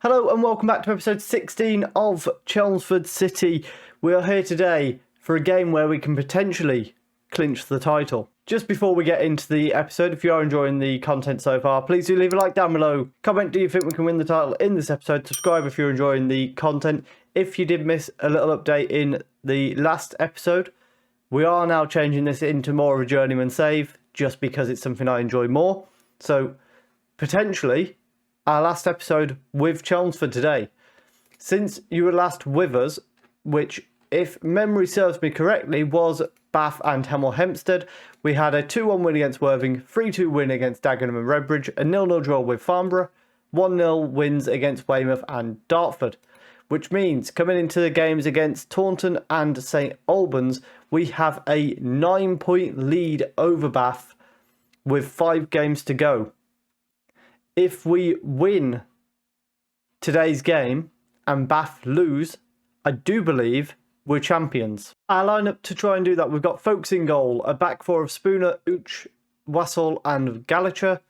Hello and welcome back to episode 16 of Chelmsford City. We are here today for a game where we can potentially clinch the title. Just before we get into the episode, if you are enjoying the content so far, please do leave a like down below. Comment, do you think we can win the title in this episode? Subscribe if you're enjoying the content. If you did miss a little update in the last episode, we are now changing this into more of a journeyman save, just because it's something I enjoy more. So, potentially, our last episode with Chelmsford today. Since you were last with us, which, if memory serves me correctly, was Bath and Hemel Hempstead, we had a 2-1 win against Worthing, 3-2 win against Dagenham and Redbridge, a 0-0 draw with Farnborough, 1-0 wins against Weymouth and Dartford. Which means, coming into the games against Taunton and St Albans, we have a 9-point lead over Bath with 5 games to go. If we win today's game and Bath lose, I do believe we're champions. Our lineup to try and do that, we've got Folks in goal, a back four of Spooner, Ooch, Wassell and Gallacher.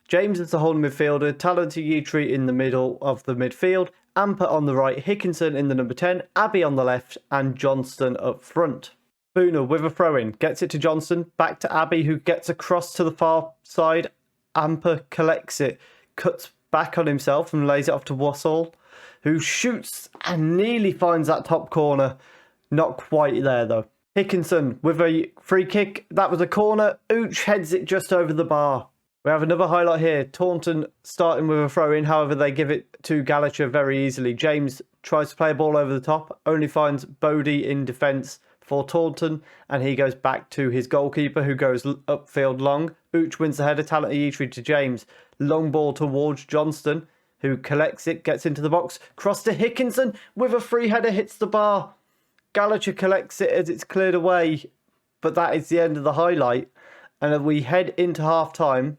James is the holding midfielder, Talented Yeatree in the middle of the midfield, Amper on the right, Hickinson in the number 10, Abbey on the left and Johnston up front. Spooner with a throw-in, gets it to Johnston, back to Abbey who gets across to the far side. Amper collects it, cuts back on himself and lays it off to Wassell, who shoots and nearly finds that top corner. Not quite there though. Hickinson with a free kick. That was a corner. Ooch heads it just over the bar. We have another highlight here. Taunton starting with a throw in. However, they give it to Gallacher very easily. James tries to play a ball over the top. Only finds Bodie in defence for Taunton, and he goes back to his goalkeeper who goes upfield long. Ooch wins the header, Talented Yeatree to James. Long ball towards Johnston, who collects it, gets into the box. Cross to Hickinson with a free header, hits the bar. Gallacher collects it as it's cleared away, but that is the end of the highlight. And we head into half-time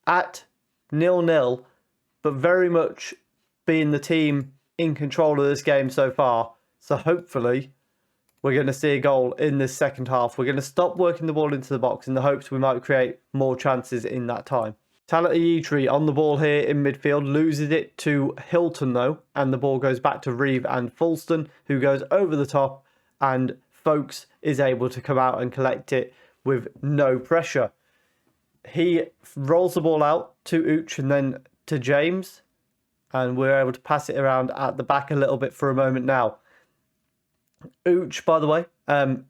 at 0-0, but very much being the team in control of this game so far. So hopefully we're going to see a goal in this second half. We're going to stop working the ball into the box in the hopes we might create more chances in that time. Talented Yeatree on the ball here in midfield, loses it to Hilton though, and the ball goes back to Reeve and Fulston, who goes over the top, and Folks is able to come out and collect it with no pressure. He rolls the ball out to Ooch and then to James, and we're able to pass it around at the back a little bit for a moment now. Ooch, by the way,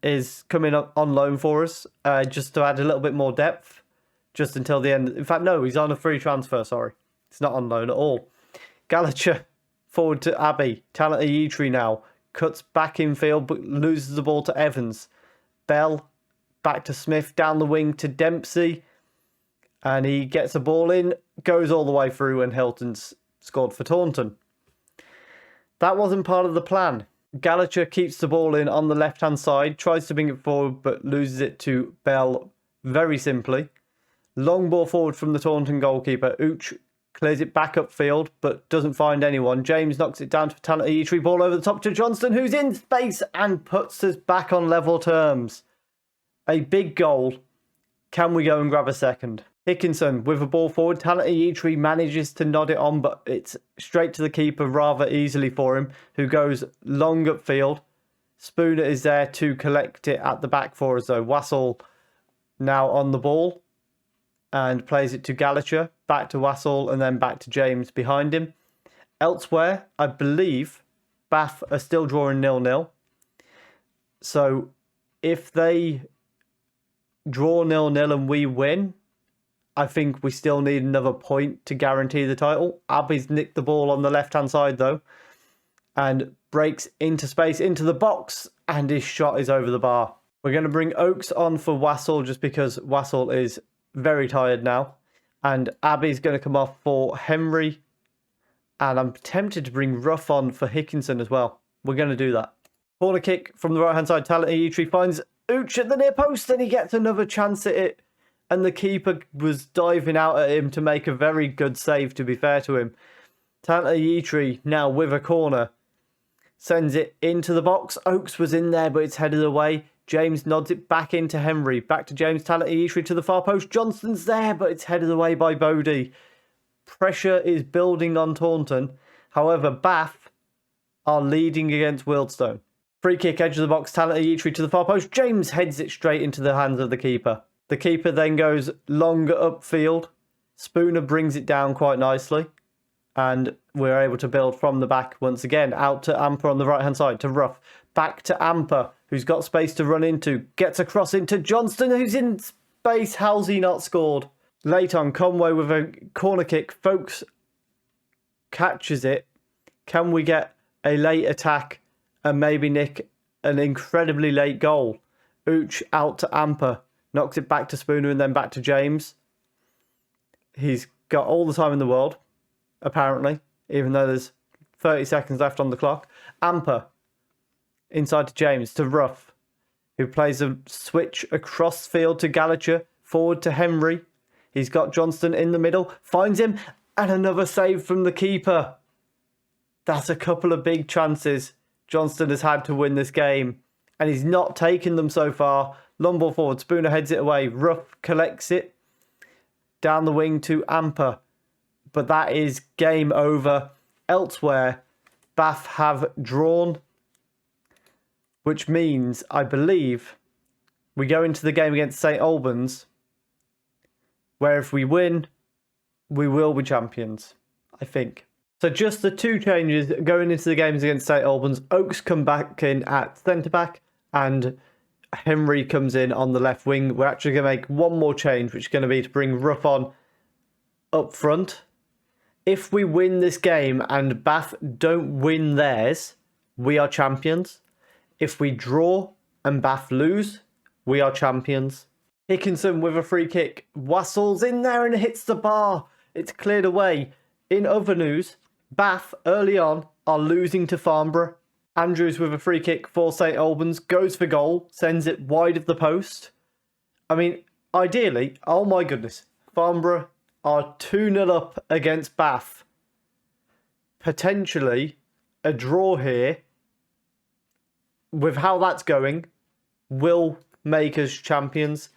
is coming up on loan for us, just to add a little bit more depth, just until the end. In fact, no, he's on a free transfer, sorry. It's not on loan at all. Gallacher forward to Abbey. Talented Yeatree now. Cuts back in field, but loses the ball to Evans. Bell back to Smith, down the wing to Dempsey. And he gets the ball in, goes all the way through, and Hilton's scored for Taunton. That wasn't part of the plan. Gallacher keeps the ball in on the left-hand side, tries to bring it forward, but loses it to Bell very simply. Long ball forward from the Taunton goalkeeper. Ooch clears it back upfield, but doesn't find anyone. James knocks it down to Talented Yeatree. Ball over the top to Johnston, who's in space and puts us back on level terms. A big goal. Can we go and grab a second? Hickinson with a ball forward. Talented Yeatree manages to nod it on, but it's straight to the keeper rather easily for him, who goes long upfield. Spooner is there to collect it at the back for us, though. Wassell now on the ball and plays it to Gallacher, back to Wassell, and then back to James behind him. Elsewhere, I believe Bath are still drawing 0-0. So if they draw 0-0 and we win, I think we still need another point to guarantee the title. Abbey's nicked the ball on the left-hand side, though, and breaks into space, into the box, and his shot is over the bar. We're going to bring Oakes on for Wassell, just because Wassell is very tired now. And Abbey's going to come off for Henry. And I'm tempted to bring Ruff on for Hickinson as well. We're going to do that. Corner kick from the right-hand side. Talented Yeatree finds Ooch at the near post, and he gets another chance at it. And the keeper was diving out at him to make a very good save, to be fair to him. Talented Yeatree now with a corner. Sends it into the box. Oakes was in there, but it's headed away. James nods it back into Henry. Back to James. Talented Yeatree to the far post. Johnston's there, but it's headed away by Bodie. Pressure is building on Taunton. However, Bath are leading against Wealdstone. Free kick, edge of the box, Talented Yeatry to the far post. James heads it straight into the hands of the keeper. The keeper then goes longer upfield. Spooner brings it down quite nicely. And we're able to build from the back once again. Out to Amper on the right-hand side, to Ruff. Back to Amper, who's got space to run into. Gets across into Johnston, who's in space. How's he not scored? Late on, Conway with a corner kick. Folks catches it. Can we get a late attack and maybe nick an incredibly late goal? Ooch out to Amper. Knocks it back to Spooner and then back to James. He's got all the time in the world, apparently, even though there's 30 seconds left on the clock. Amper inside to James, to Ruff, who plays a switch across field to Gallagher, forward to Henry. He's got Johnston in the middle, finds him, and another save from the keeper. That's a couple of big chances Johnston has had to win this game, and he's not taken them so far. Long ball forward, Spooner heads it away. Ruff collects it down the wing to Amper, but that is game over. Elsewhere, Bath have drawn, which means, I believe, we go into the game against St Albans, where if we win, we will be champions, I think. So just the two changes going into the games against St Albans. Oakes come back in at centre-back and Henry comes in on the left wing. We're actually going to make one more change, which is going to be to bring Ruff on up front. If we win this game and Bath don't win theirs, we are champions. If we draw and Bath lose, we are champions. Hickinson with a free kick. Wassell's in there and hits the bar. It's cleared away. In other news, Bath early on are losing to Farnborough. Andrews with a free kick for St Albans, goes for goal, sends it wide of the post. I mean, ideally, oh my goodness, Farnborough are 2-0 up against Bath. Potentially a draw here, with how that's going, will make us champions.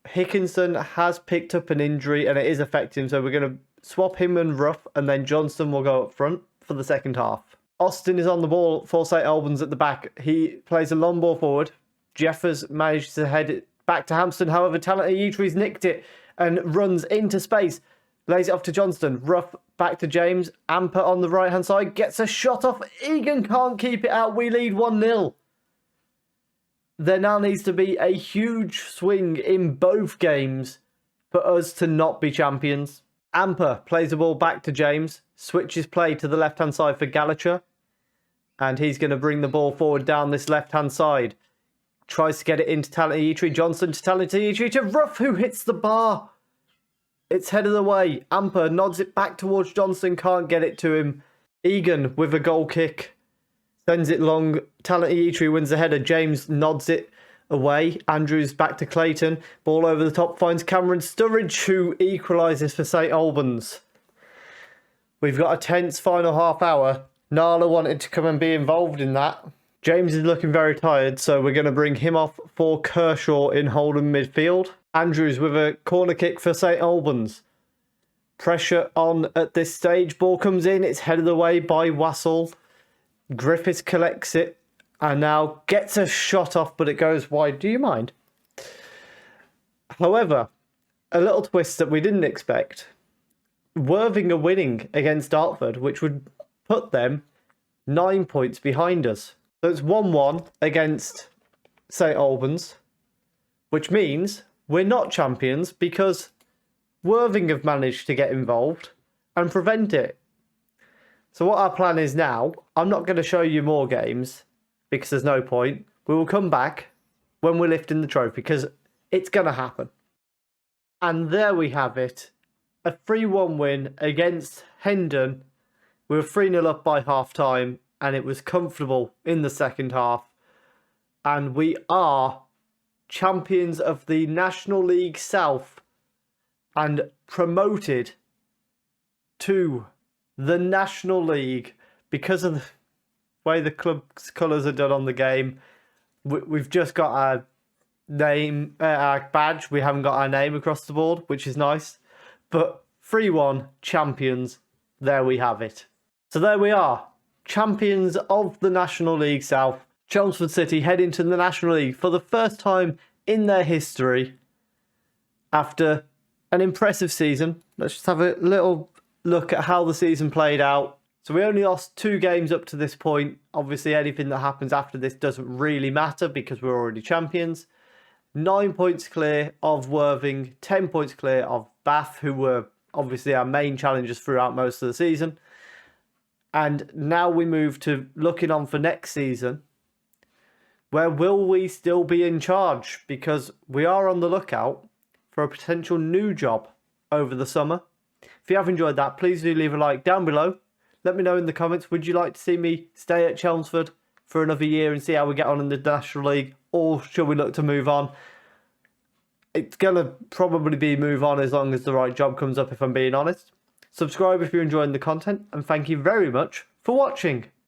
Hickinson has picked up an injury and it is affecting him, so we're going to swap him and Ruff, and then Johnston will go up front for the second half. Austin is on the ball for St Albans at the back. He plays a long ball forward. Jeffers manages to head it back to Hampstead. However, Talented Yeatry's nicked it and runs into space. Lays it off to Johnston. Ruff back to James. Amper on the right-hand side. Gets a shot off. Egan can't keep it out. We lead 1-0. There now needs to be a huge swing in both games for us to not be champions. Amper plays the ball back to James. Switches play to the left-hand side for Gallagher. And he's going to bring the ball forward down this left-hand side. Tries to get it into Talented Yeatry. Johnson to Talented Yeatry to Ruff, who hits the bar. It's headed away. Amper nods it back towards Johnson. Can't get it to him. Egan with a goal kick. Sends it long. Talented Yeatry wins the header. James nods it away. Andrews back to Clayton. Ball over the top. Finds Cameron Sturridge, who equalises for St Albans. We've got a tense final half hour. Nala wanted to come and be involved in that. James is looking very tired, so we're going to bring him off for Kershaw in holding midfield. Andrews with a corner kick for St Albans. Pressure on at this stage. Ball comes in. It's headed away by Wassell. Griffiths collects it and now gets a shot off, but it goes wide. Do you mind? However, a little twist that we didn't expect. Worthing are winning against Dartford, which would put them 9 points behind us. So it's 1-1 against St Albans, which means we're not champions because Worthing have managed to get involved and prevent it. So what our plan is now, I'm not going to show you more games because there's no point. We will come back when we're lifting the trophy because it's going to happen. And there we have it. A 3-1 win against Hendon. We were 3-0 up by half time and it was comfortable in the second half. And we are champions of the National League South and promoted to the National League because of the way the club's colours are done on the game. We've just got our name, our badge. We haven't got our name across the board, which is nice. But 3-1 champions, there we have it. So there we are, champions of the National League South. Chelmsford City head into the National League for the first time in their history after an impressive season. Let's just have a little look at how the season played out. So we only lost 2 games up to this point. Obviously, anything that happens after this doesn't really matter because we're already champions. 9 points clear of Worthing, 10 points clear of Bath, who were obviously our main challengers throughout most of the season. And now we move to looking on for next season. Where will we still be in charge? Because we are on the lookout for a potential new job over the summer. If you have enjoyed that, please do leave a like down below. Let me know in the comments, would you like to see me stay at Chelmsford for another year and see how we get on in the National League? Or should we look to move on? It's going to probably be move on as long as the right job comes up, if I'm being honest. Subscribe if you're enjoying the content, and thank you very much for watching.